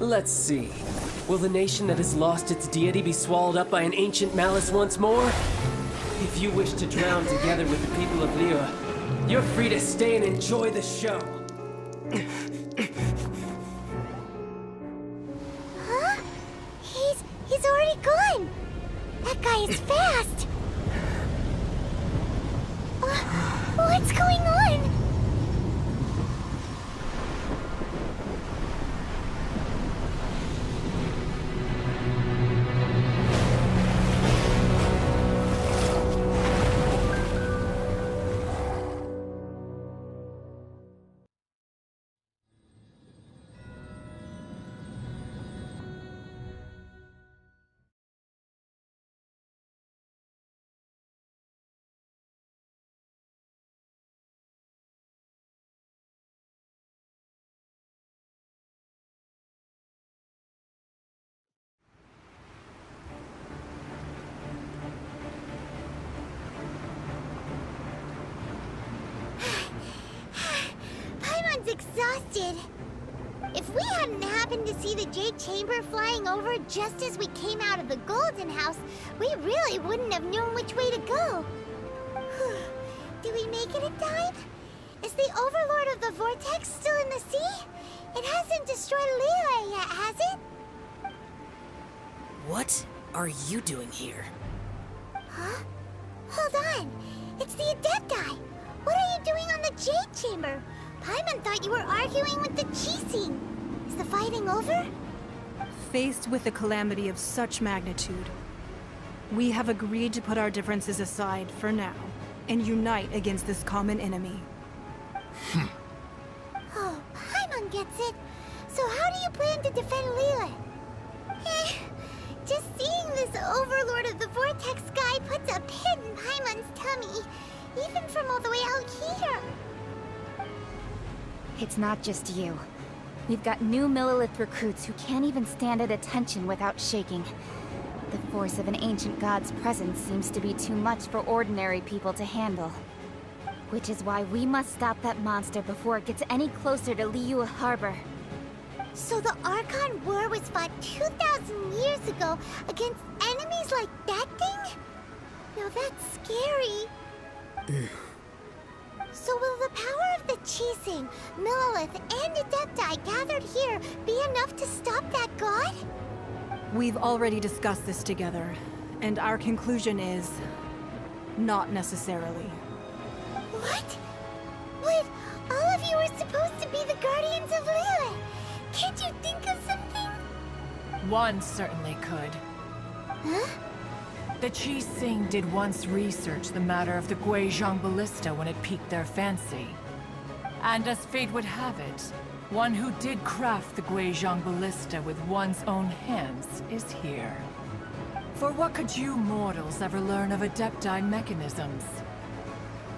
Let's see. Will the nation that has lost its deity be swallowed up by an ancient malice once more? If you wish to drown together with the people of Liyue, you're free to stay and enjoy the show. Huh? He's already gone! That guy is fast! What's going on? Exhausted. If we hadn't happened to see the Jade Chamber flying over just as we came out of the Golden House, we really wouldn't have known which way to go. Do we make it in time? Is the Overlord of the Vortex still in the sea? It hasn't destroyed Liyue yet, has it? What are you doing here? Huh? Hold on. It's the Adepti. What are you doing on the Jade Chamber? Paimon thought you were arguing with the Qixing. Is the fighting over? Faced with a calamity of such magnitude, we have agreed to put our differences aside for now and unite against this common enemy. Oh, Paimon gets it. So how do you plan to defend Liyue? Just seeing this Overlord of the Vortex guy puts a pit in Paimon's tummy, even from all the way out here. It's not just you. We've got new Millelith recruits who can't even stand at attention without shaking. The force of an ancient god's presence seems to be too much for ordinary people to handle. Which is why we must stop that monster before it gets any closer to Liyue Harbor. So the Archon War was fought 2,000 years ago against enemies like that thing? Now that's scary. So will the power of the Qixing, Millelith, and Adepti gathered here be enough to stop that god? We've already discussed this together, and our conclusion is... not necessarily. What? But all of you are supposed to be the Guardians of Liyue. Can't you think of something? One certainly could. Huh? The Qixing did once research the matter of the Guizhong Ballista when it piqued their fancy. And as fate would have it, one who did craft the Guizhong Ballista with one's own hands is here. For what could you mortals ever learn of Adepti mechanisms?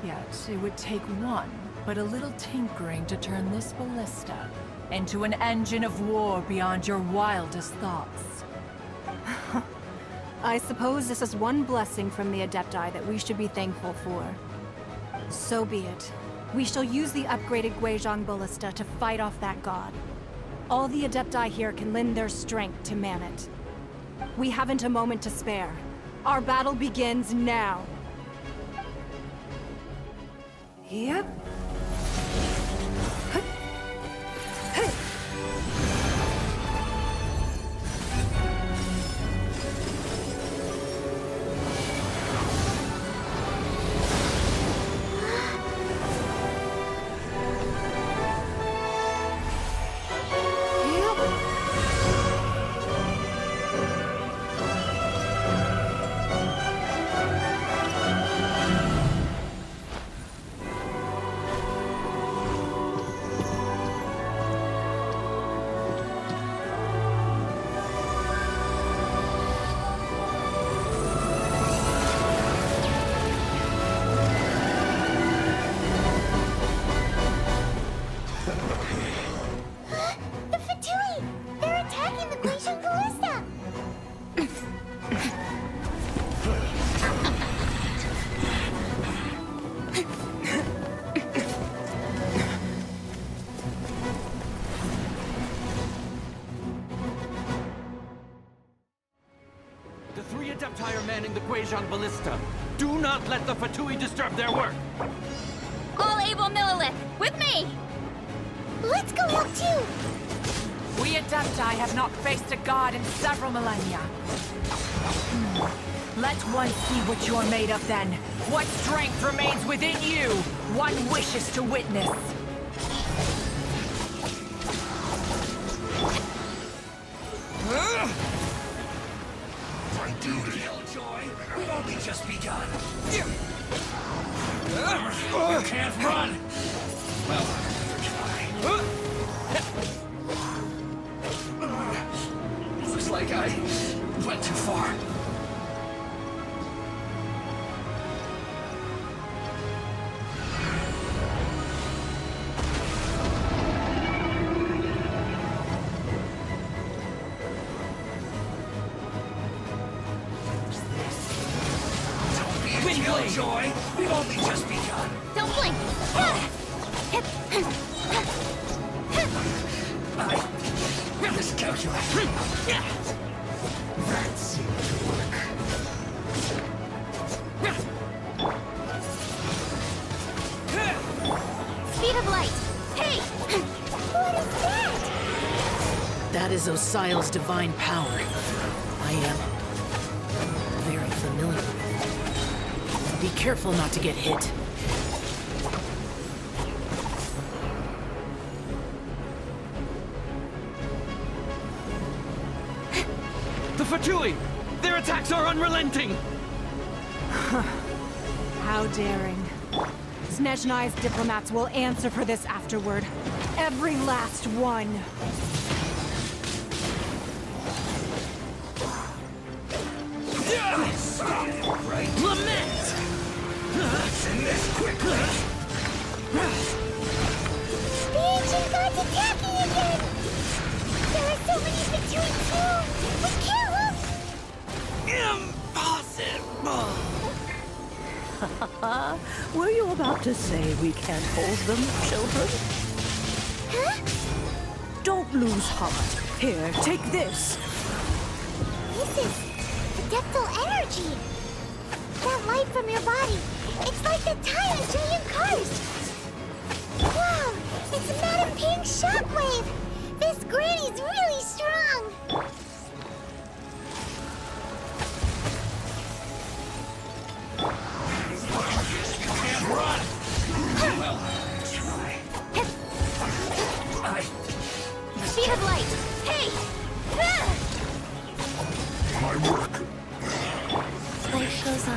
Yet, it would take one, but a little tinkering to turn this ballista into an engine of war beyond your wildest thoughts. I suppose this is one blessing from the Adepti that we should be thankful for. So be it. We shall use the upgraded Guizhong Ballista to fight off that god. All the Adepti here can lend their strength to man it. We haven't a moment to spare. Our battle begins now. Yep. Adepti are manning the Guizhong Ballista. Do not let the Fatui disturb their work. All able Millilith, with me! Let's go help too! We Adepti have not faced a god in several millennia. Let one see what you're made of then. What strength remains within you? One wishes to witness. My duty. Killjoy, we've only just begun. You can't run. Well, try. Looks like I went too far. Killjoy, we've only just begun. Don't blink! I miscalculated. That seemed to work. Speed of light! Hey! What is that? That is Osial's divine power. I am very familiar with it. Be careful not to get hit. The Fatui! Their attacks are unrelenting! How daring. Snezhnai's diplomats will answer for this afterward. Every last one. Right. Lament! Let's end this quickly. The ancient god's attacking again! There are so many between two! We can't Impossible! Were you about to say we can't hold them, children? Huh? Don't lose heart. Here, take this. This is adeptal energy! That light from your body, it's like the time in Julian Cars! Wow! It's Madame Ping's shockwave! This granny's really strong! You can't run. Well, try. Speed of light! Hey! My work. Life goes on.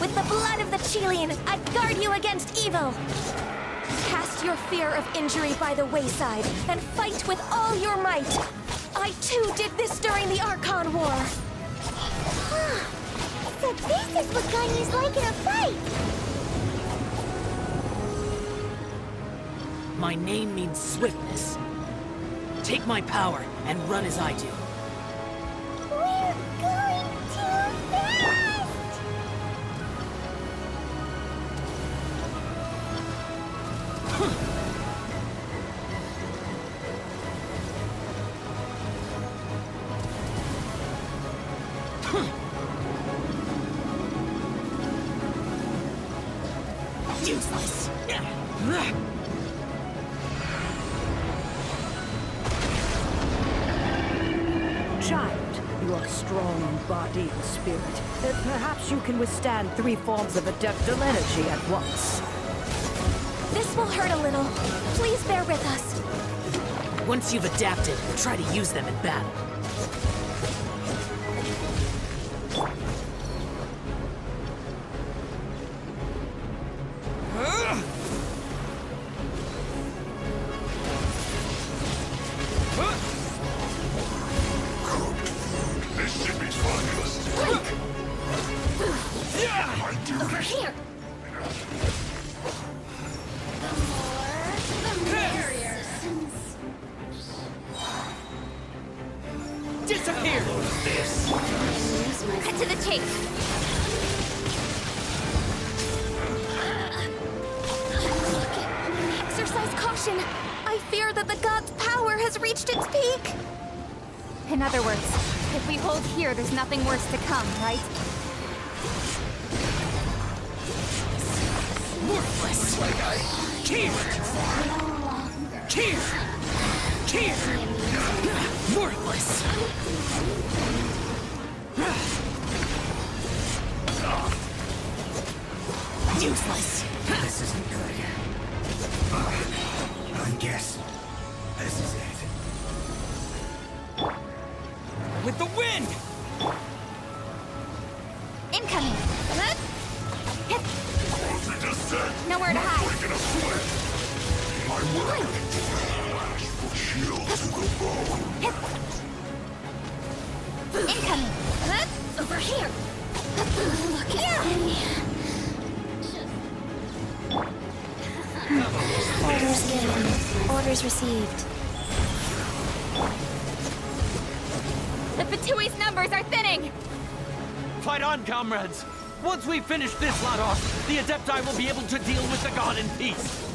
With the blood of the Chilean, I guard you against evil! Cast your fear of injury by the wayside, and fight with all your might! I too did this during the Archon War! So this is what Ganyu's like in a fight! My name means swiftness. Take my power and run as I do. We're going too fast! Useless. Child, you are strong in body and spirit. Perhaps you can withstand 3 forms of adeptal energy at once. This will hurt a little. Please bear with us. Once you've adapted, try to use them in battle. This should be fabulous. My duty. Over here! Disappear! This. Cut to the chase! destruction. I fear that the god's power has reached its peak. In other words, if we hold here, there's nothing worse to come, right? Worthless! Here! Here! Here! Worthless! Useless! This isn't good. I guess this is it. With the wind! Incoming! Hit! To descend. Nowhere to hide. Breaking a sweat. My work. Flash will chill to the bone. Incoming! Over here! Look at me! Orders given. Orders received. The Fatui's numbers are thinning! Fight on, comrades! Once we finish this lot off, the Adepti will be able to deal with the god in peace.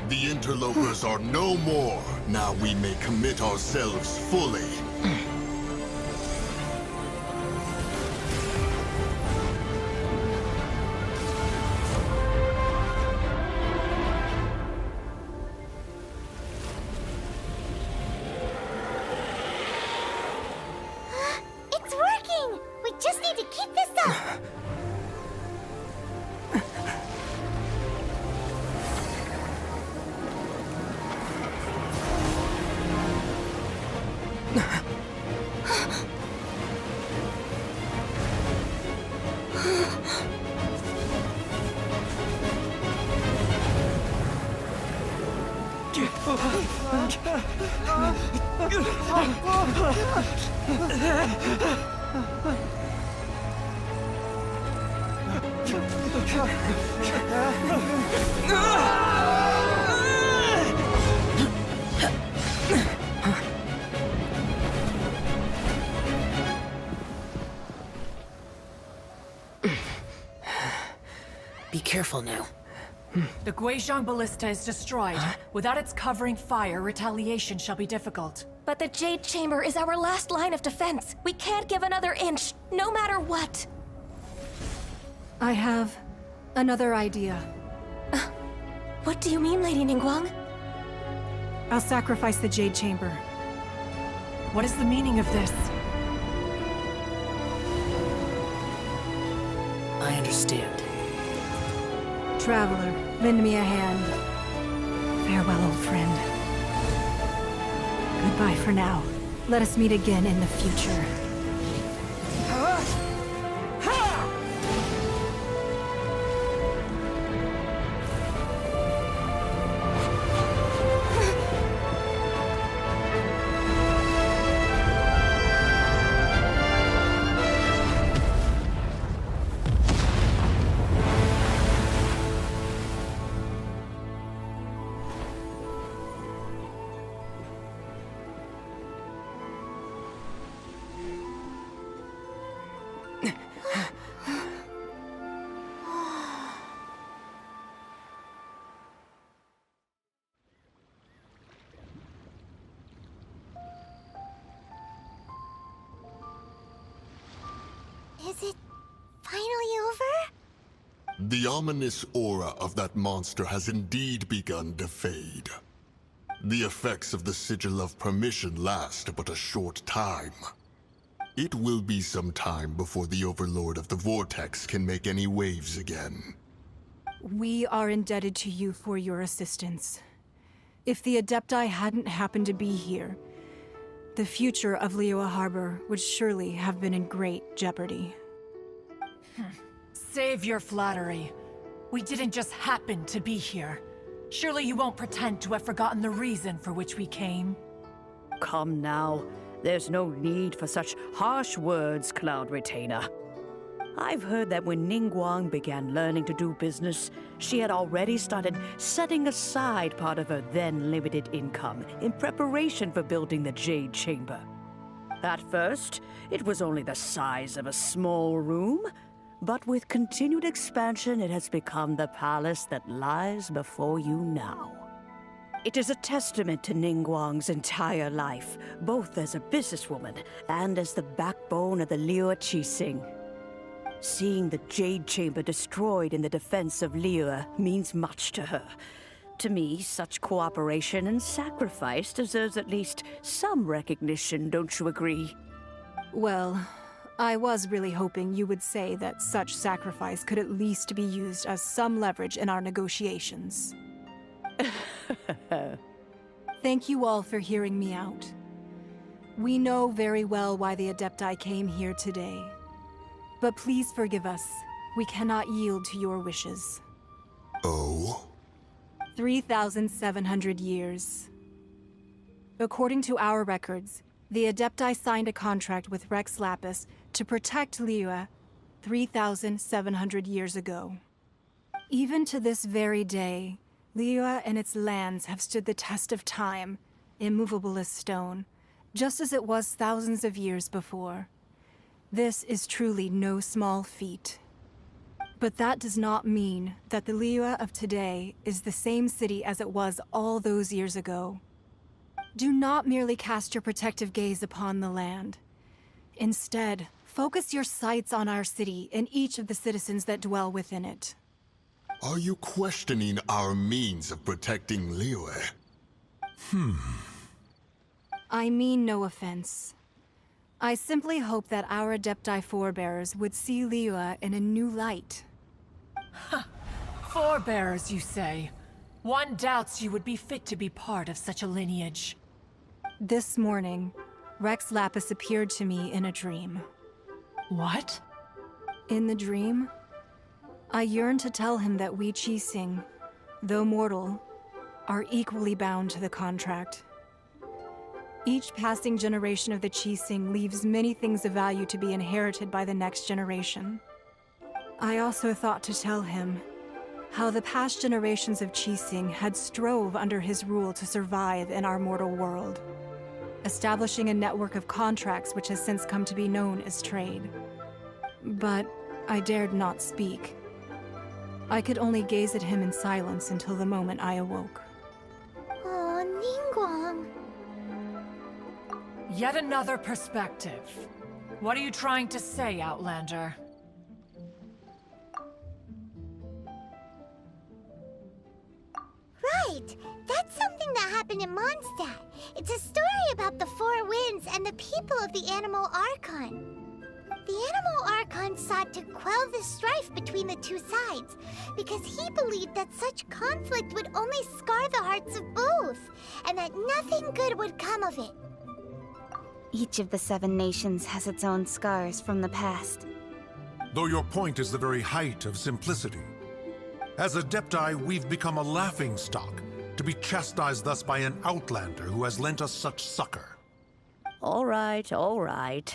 The interlopers are no more. Now we may commit ourselves fully. It's working! We just need to keep this up! Be careful now. The Guizhong Ballista is destroyed. Without its covering fire, retaliation shall be difficult. But the Jade Chamber is our last line of defense. We can't give another inch, no matter what. I have another idea. What do you mean, Lady Ningguang? I'll sacrifice the Jade Chamber. What is the meaning of this? I understand. Traveler, lend me a hand. Farewell, old friend. Goodbye for now. Let us meet again in the future. Is it finally over? The ominous aura of that monster has indeed begun to fade. The effects of the Sigil of Permission last but a short time. It will be some time before the Overlord of the Vortex can make any waves again. We are indebted to you for your assistance. If the Adepti hadn't happened to be here, the future of Liyue Harbor would surely have been in great jeopardy. Save your flattery. We didn't just happen to be here. Surely you won't pretend to have forgotten the reason for which we came. Come now. There's no need for such harsh words, Cloud Retainer. I've heard that when Ningguang began learning to do business, she had already started setting aside part of her then limited income in preparation for building the Jade Chamber. At first, it was only the size of a small room, but with continued expansion, it has become the palace that lies before you now. It is a testament to Ningguang's entire life, both as a businesswoman and as the backbone of the Liyue Qixing. Seeing the Jade Chamber destroyed in the defense of Liyue means much to her. To me, such cooperation and sacrifice deserves at least some recognition, don't you agree? Well, I was really hoping you would say that such sacrifice could at least be used as some leverage in our negotiations. Thank you all for hearing me out. We know very well why the Adepti came here today. But please forgive us. We cannot yield to your wishes. Oh? 3,700 years. According to our records, the Adepti signed a contract with Rex Lapis to protect Liyue 3,700 years ago. Even to this very day, Liyue and its lands have stood the test of time, immovable as stone, just as it was thousands of years before. This is truly no small feat. But that does not mean that the Liyue of today is the same city as it was all those years ago. Do not merely cast your protective gaze upon the land. Instead, focus your sights on our city and each of the citizens that dwell within it. Are you questioning our means of protecting Liyue? I mean no offense. I simply hope that our Adepti forebears would see Liyue in a new light. Forebearers, you say? One doubts you would be fit to be part of such a lineage. This morning, Rex Lapis appeared to me in a dream. What? In the dream, I yearned to tell him that we Qixing, though mortal, are equally bound to the contract. Each passing generation of the Qixing leaves many things of value to be inherited by the next generation. I also thought to tell him how the past generations of Qixing had strove under his rule to survive in our mortal world, establishing a network of contracts which has since come to be known as trade. But I dared not speak. I could only gaze at him in silence until the moment I awoke. Oh, Ningguang. Yet another perspective. What are you trying to say, Outlander? Right! That's something that happened in Mondstadt. It's a story about the Four Winds and the people of the Animal Archon. The Animal Archon sought to quell the strife between the two sides, because he believed that such conflict would only scar the hearts of both, and that nothing good would come of it. Each of the 7 nations has its own scars from the past. Though your point is the very height of simplicity. As Adepti, we've become a laughingstock, to be chastised thus by an outlander who has lent us such succor. All right, all right.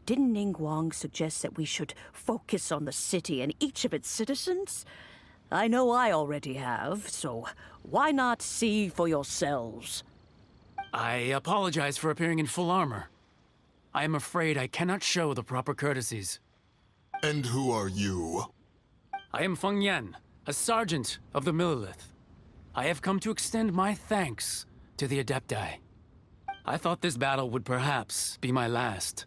Didn't Ningguang suggest that we should focus on the city and each of its citizens? I know I already have, so why not see for yourselves? I apologize for appearing in full armor. I am afraid I cannot show the proper courtesies. And who are you? I am Feng Yan, a sergeant of the Millilith. I have come to extend my thanks to the Adepti. I thought this battle would perhaps be my last.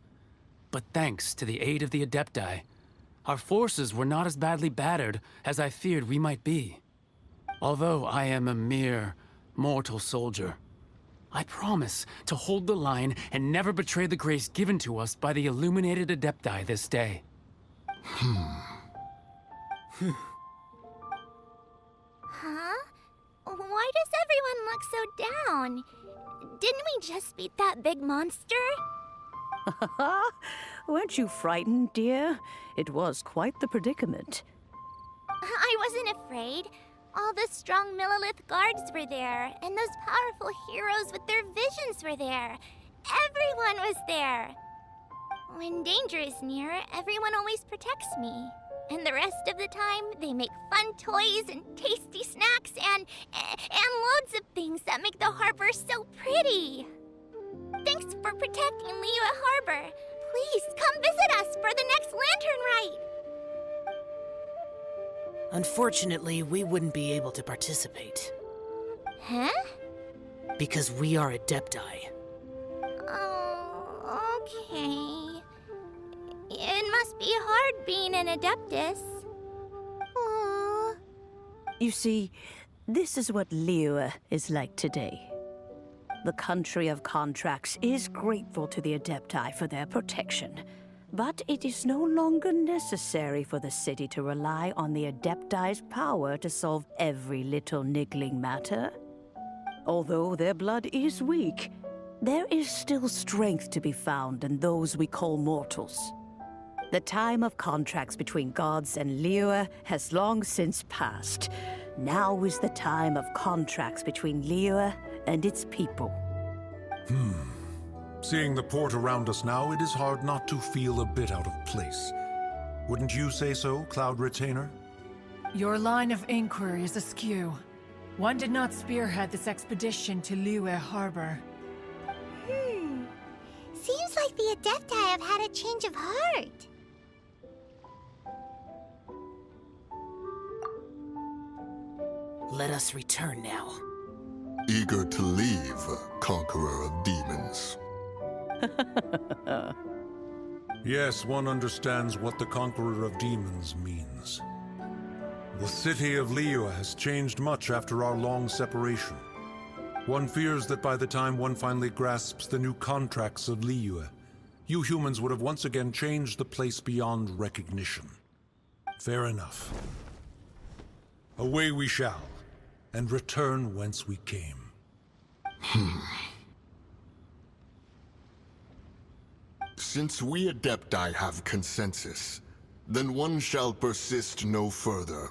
But thanks to the aid of the Adepti, our forces were not as badly battered as I feared we might be. Although I am a mere mortal soldier, I promise to hold the line and never betray the grace given to us by the illuminated Adepti this day. Huh? Why does everyone look so down? Didn't we just beat that big monster? Weren't you frightened, dear? It was quite the predicament. I wasn't afraid. All the strong Millilith guards were there, and those powerful heroes with their visions were there. Everyone was there. When danger is near, everyone always protects me. And the rest of the time, they make fun toys and tasty snacks and loads of things that make the harbor so pretty. Thanks for protecting Liyue Harbor. Please come visit us for the next lantern rite. Unfortunately, we wouldn't be able to participate. Huh? Because we are Adepti. Oh, okay. It must be hard being an Adeptus. Aww. You see, this is what Liyue is like today. The country of contracts is grateful to the Adepti for their protection, but it is no longer necessary for the city to rely on the Adepti's power to solve every little niggling matter. Although their blood is weak, there is still strength to be found in those we call mortals. The time of contracts between gods and Liyue has long since passed. Now is the time of contracts between Liyue and its people. Seeing the port around us now, it is hard not to feel a bit out of place. Wouldn't you say so, Cloud Retainer? Your line of inquiry is askew. One did not spearhead this expedition to Liyue Harbor. Seems like the Adepti have had a change of heart. Let us return now. Eager to leave, Conqueror of Demons. Yes, one understands what the Conqueror of Demons means. The city of Liyue has changed much after our long separation. One fears that by the time one finally grasps the new contracts of Liyue, you humans would have once again changed the place beyond recognition. Fair enough. Away we shall, and return whence we came. Since we Adepti have consensus, then one shall persist no further.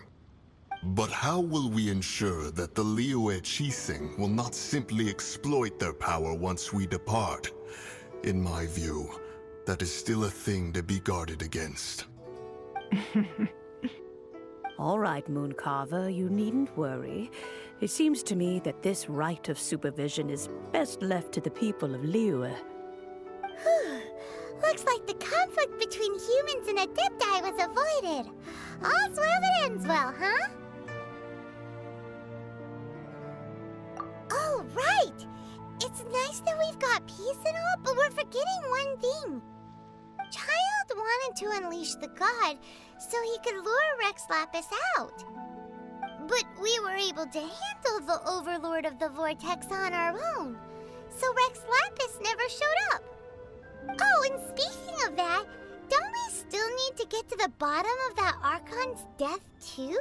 But how will we ensure that the Liyue Chising will not simply exploit their power once we depart? In my view, that is still a thing to be guarded against. All right, Mooncarver, you needn't worry. It seems to me that this right of supervision is best left to the people of Liyue. Looks like the conflict between humans and Adepti was avoided. All's well that ends well, huh? Oh, right! It's nice that we've got peace and all, but we're forgetting one thing. Child wanted to unleash the god so he could lure Rex Lapis out. But we were able to handle the Overlord of the Vortex on our own, so Rex Lapis never showed up. Oh, and speaking of that, don't we still need to get to the bottom of that Archon's death too?